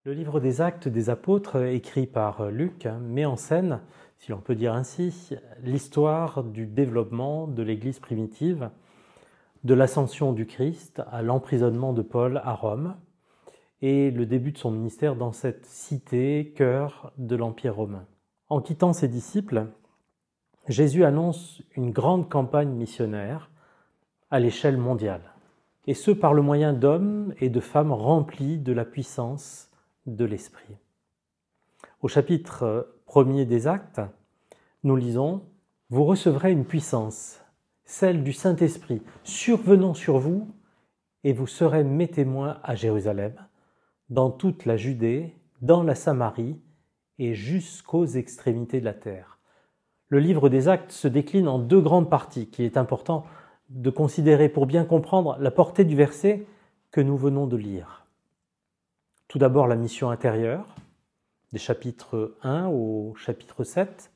Le livre des Actes des Apôtres, écrit par Luc, met en scène, si l'on peut dire ainsi, l'histoire du développement de l'Église primitive, de l'ascension du Christ à l'emprisonnement de Paul à Rome et le début de son ministère dans cette cité, cœur de l'Empire romain. En quittant ses disciples, Jésus annonce une grande campagne missionnaire à l'échelle mondiale, et ce par le moyen d'hommes et de femmes remplis de la puissance de l'Esprit. Au chapitre 1er des Actes, nous lisons « Vous recevrez une puissance, celle du Saint-Esprit, survenant sur vous, et vous serez mes témoins à Jérusalem, dans toute la Judée, dans la Samarie et jusqu'aux extrémités de la terre. » Le livre des Actes se décline en deux grandes parties qu'il est important de considérer pour bien comprendre la portée du verset que nous venons de lire. Tout d'abord la mission intérieure, des chapitres 1 au chapitre 7,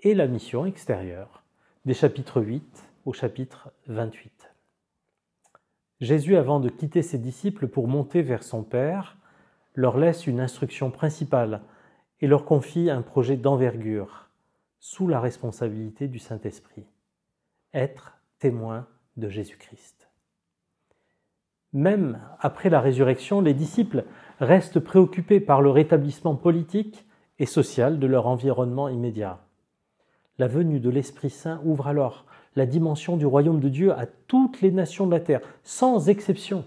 et la mission extérieure, des chapitres 8 au chapitre 28. Jésus, avant de quitter ses disciples pour monter vers son Père, leur laisse une instruction principale et leur confie un projet d'envergure, sous la responsabilité du Saint-Esprit, être témoin de Jésus-Christ. Même après la résurrection, les disciples restent préoccupés par le rétablissement politique et social de leur environnement immédiat. La venue de l'Esprit Saint ouvre alors la dimension du royaume de Dieu à toutes les nations de la terre, sans exception.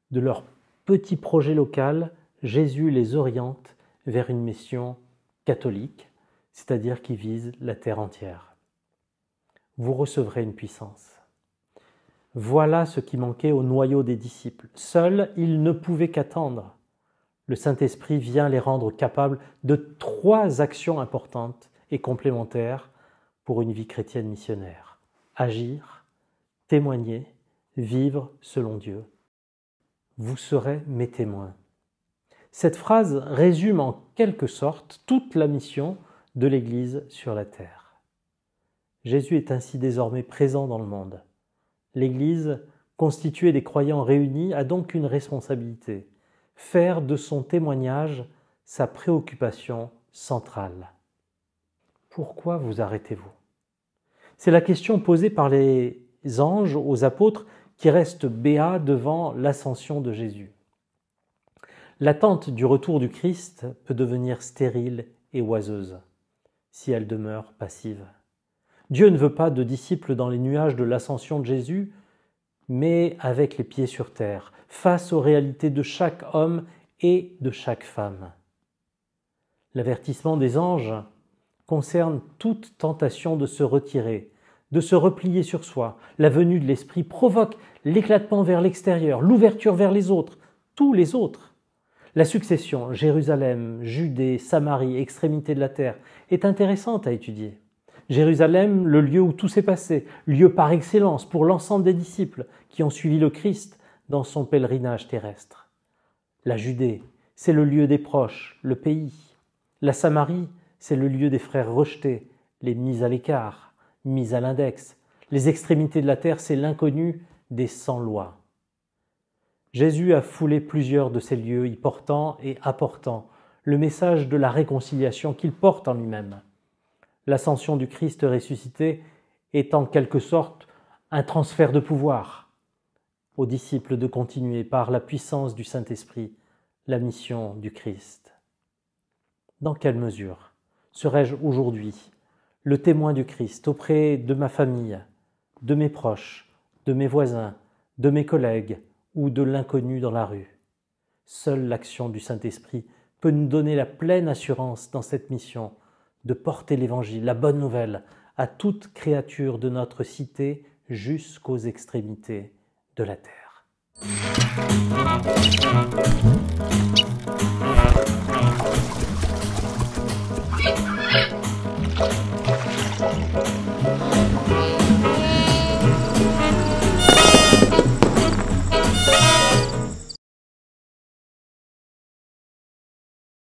De leur petit projet local, Jésus les oriente vers une mission catholique, c'est-à-dire qui vise la terre entière. Vous recevrez une puissance. Voilà ce qui manquait au noyau des disciples. Seuls, ils ne pouvaient qu'attendre. Le Saint-Esprit vient les rendre capables de 3 actions importantes et complémentaires pour une vie chrétienne missionnaire. Agir, témoigner, vivre selon Dieu. Vous serez mes témoins. Cette phrase résume en quelque sorte toute la mission de l'Église sur la terre. Jésus est ainsi désormais présent dans le monde. L'Église, constituée des croyants réunis, a donc une responsabilité, faire de son témoignage sa préoccupation centrale. Pourquoi vous arrêtez-vous ? C'est la question posée par les anges aux apôtres qui restent béats devant l'ascension de Jésus. L'attente du retour du Christ peut devenir stérile et oiseuse si elle demeure passive. Dieu ne veut pas de disciples dans les nuages de l'ascension de Jésus, mais avec les pieds sur terre, face aux réalités de chaque homme et de chaque femme. L'avertissement des anges concerne toute tentation de se retirer, de se replier sur soi. La venue de l'Esprit provoque l'éclatement vers l'extérieur, l'ouverture vers les autres, tous les autres. La succession Jérusalem, Judée, Samarie, extrémité de la terre est intéressante à étudier. Jérusalem, le lieu où tout s'est passé, lieu par excellence pour l'ensemble des disciples qui ont suivi le Christ dans son pèlerinage terrestre. La Judée, c'est le lieu des proches, le pays. La Samarie, c'est le lieu des frères rejetés, les mis à l'écart, mis à l'index. Les extrémités de la terre, c'est l'inconnu des sans-loi. Jésus a foulé plusieurs de ces lieux, y portant et apportant le message de la réconciliation qu'il porte en lui-même. L'ascension du Christ ressuscité est en quelque sorte un transfert de pouvoir aux disciples de continuer par la puissance du Saint-Esprit la mission du Christ. Dans quelle mesure serais-je aujourd'hui le témoin du Christ auprès de ma famille, de mes proches, de mes voisins, de mes collègues ou de l'inconnu dans la rue ? Seule l'action du Saint-Esprit peut nous donner la pleine assurance dans cette mission de porter l'Évangile, la bonne nouvelle, à toute créature de notre cité jusqu'aux extrémités de la terre.